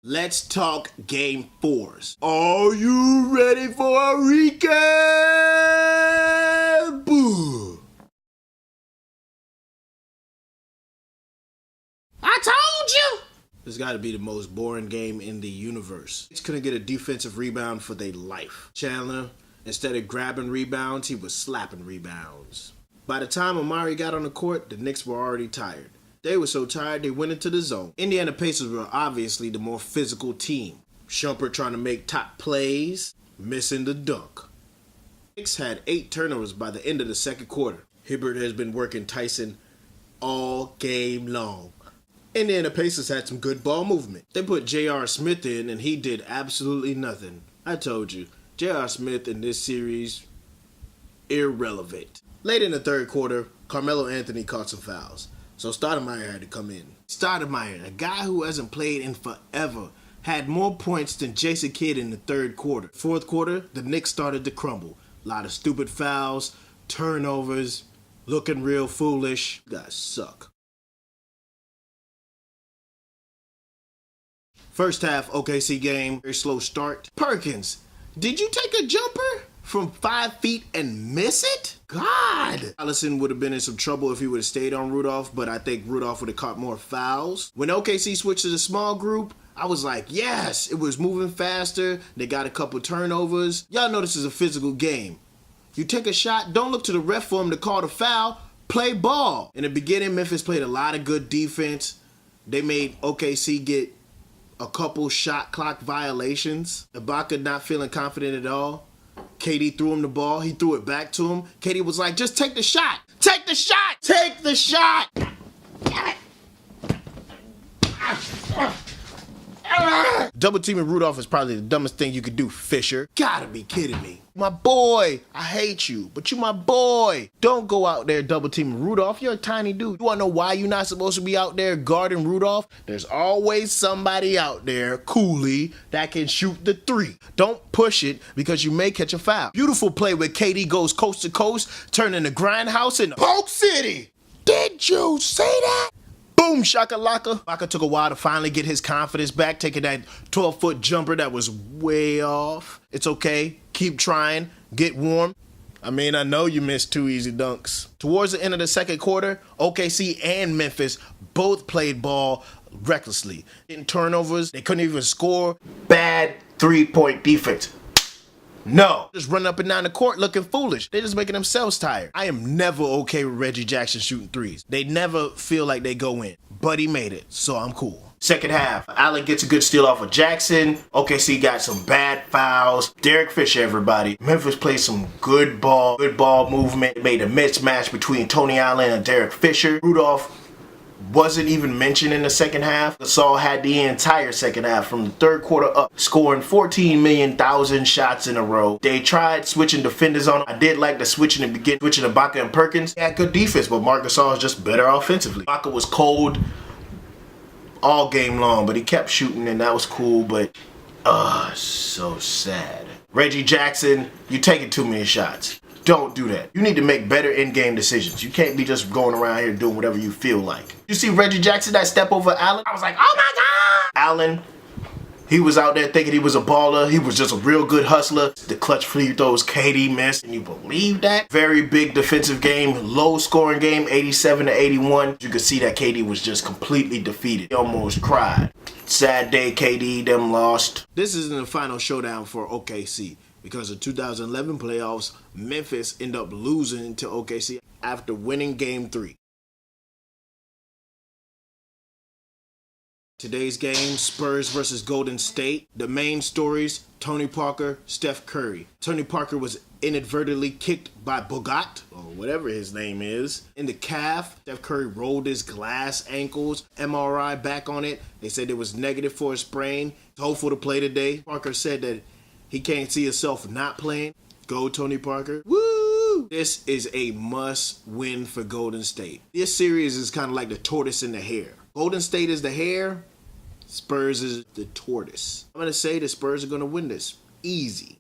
Let's talk game fours. Are you ready for a recap? Boo. I told you! This got to be the most boring game in the universe. Knicks couldn't get a defensive rebound for their life. Chandler, instead of grabbing rebounds, he was slapping rebounds. By the time Amari got on the court, the Knicks were already tired. They were so tired they went into the zone. Indiana Pacers were obviously the more physical team. Shumpert trying to make top plays, missing the dunk. Knicks had 8 turnovers by the end of the second quarter. Hibbert has been working Tyson all game long. Indiana Pacers had some good ball movement. They put J.R. Smith in and he did absolutely nothing. I told you, J.R. Smith in this series, irrelevant. Late in the third quarter, Carmelo Anthony caught some fouls. So Stoudemire had to come in. Stoudemire, a guy who hasn't played in forever, had more points than Jason Kidd in the third quarter. Fourth quarter, the Knicks started to crumble. A lot of stupid fouls, turnovers, looking real foolish. You guys suck. First half OKC game, very slow start. Perkins, did you take a jumper from 5 feet and miss it? God! Allison would have been in some trouble if he would have stayed on Rudolph, but I think Rudolph would have caught more fouls. When OKC switched to the small group, I was like, yes, it was moving faster. They got a couple turnovers. Y'all know this is a physical game. You take a shot, don't look to the ref for him to call the foul. Play ball. In the beginning, Memphis played a lot of good defense. They made OKC get a couple shot clock violations. Ibaka not feeling confident at all. KD threw him the ball. He threw it back to him. KD was like, just take the shot. Take the shot. Take the shot. Damn it. Double teaming Rudolph is probably the dumbest thing you could do, Fisher. Gotta be kidding me. My boy, I hate you, but you my boy. Don't go out there double teaming Rudolph. You're a tiny dude. You wanna know why you're not supposed to be out there guarding Rudolph? There's always somebody out there, Cooley, that can shoot the 3. Don't push it because you may catch a foul. Beautiful play where KD goes coast to coast, turning the grindhouse into Polk City. Did you see that? Boom, shakalaka. Ibaka took a while to finally get his confidence back, taking that 12-foot jumper that was way off. It's okay. Keep trying. Get warm. I mean, I know you missed 2 easy dunks. Towards the end of the second quarter, OKC and Memphis both played ball recklessly. In turnovers, they couldn't even score. Bad 3-point defense. No. Just running up and down the court looking foolish. They're just making themselves tired. I am never okay with Reggie Jackson shooting 3s. They never feel like they go in. But he made it, so I'm cool. Second half, Allen gets a good steal off of Jackson. OKC got some bad fouls. Derek Fisher, everybody. Memphis played some good ball movement. It made a mismatch between Tony Allen and Derek Fisher. Rudolph wasn't even mentioned in the second half. Gasol had the entire second half from the third quarter up, scoring 14 million thousand shots in a row. They tried switching defenders on him. I did like the switch in the beginning, switching Ibaka and Perkins. He had good defense, but Marc Gasol is just better offensively. Ibaka was cold all game long, but he kept shooting and that was cool, but so sad. Reggie Jackson, you taking too many shots. Don't do that. You need to make better in-game decisions. You can't be just going around here doing whatever you feel like. You see Reggie Jackson, that step over Allen? I was like, oh my God! Allen, he was out there thinking he was a baller. He was just a real good hustler. The clutch free throws KD missed. Can you believe that? Very big defensive game, low scoring game, 87-81. You could see that KD was just completely defeated. He almost cried. Sad day, KD, them lost. This isn't the final showdown for OKC. Because of 2011 playoffs, Memphis ended up losing to OKC after winning Game 3. Today's game, Spurs versus Golden State. The main stories, Tony Parker, Steph Curry. Tony Parker was inadvertently kicked by Bogut, or whatever his name is, in the calf. Steph Curry rolled his glass ankles, MRI back on it. They said it was negative for a sprain. He's hopeful to play today. Parker said that he can't see himself not playing. Go Tony Parker. Woo! This is a must win for Golden State. This series is kind of like the tortoise and the hare. Golden State is the hare. Spurs is the tortoise. I'm going to say the Spurs are going to win this. Easy.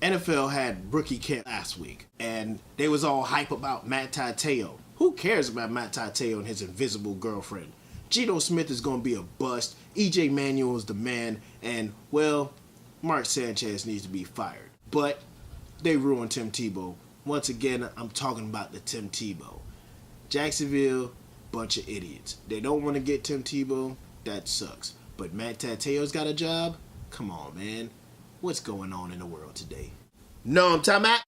NFL had rookie camp last week, and they was all hype about Matt Tateo. Who cares about Matt Tateo and his invisible girlfriend? Geno Smith is going to be a bust, EJ Manuel is the man, and, well, Mark Sanchez needs to be fired. But they ruined Tim Tebow. Once again, I'm talking about the Tim Tebow. Jacksonville, bunch of idiots. They don't want to get Tim Tebow. That sucks. But Matt Tateo's got a job? Come on, man. What's going on in the world today? No, I'm talking about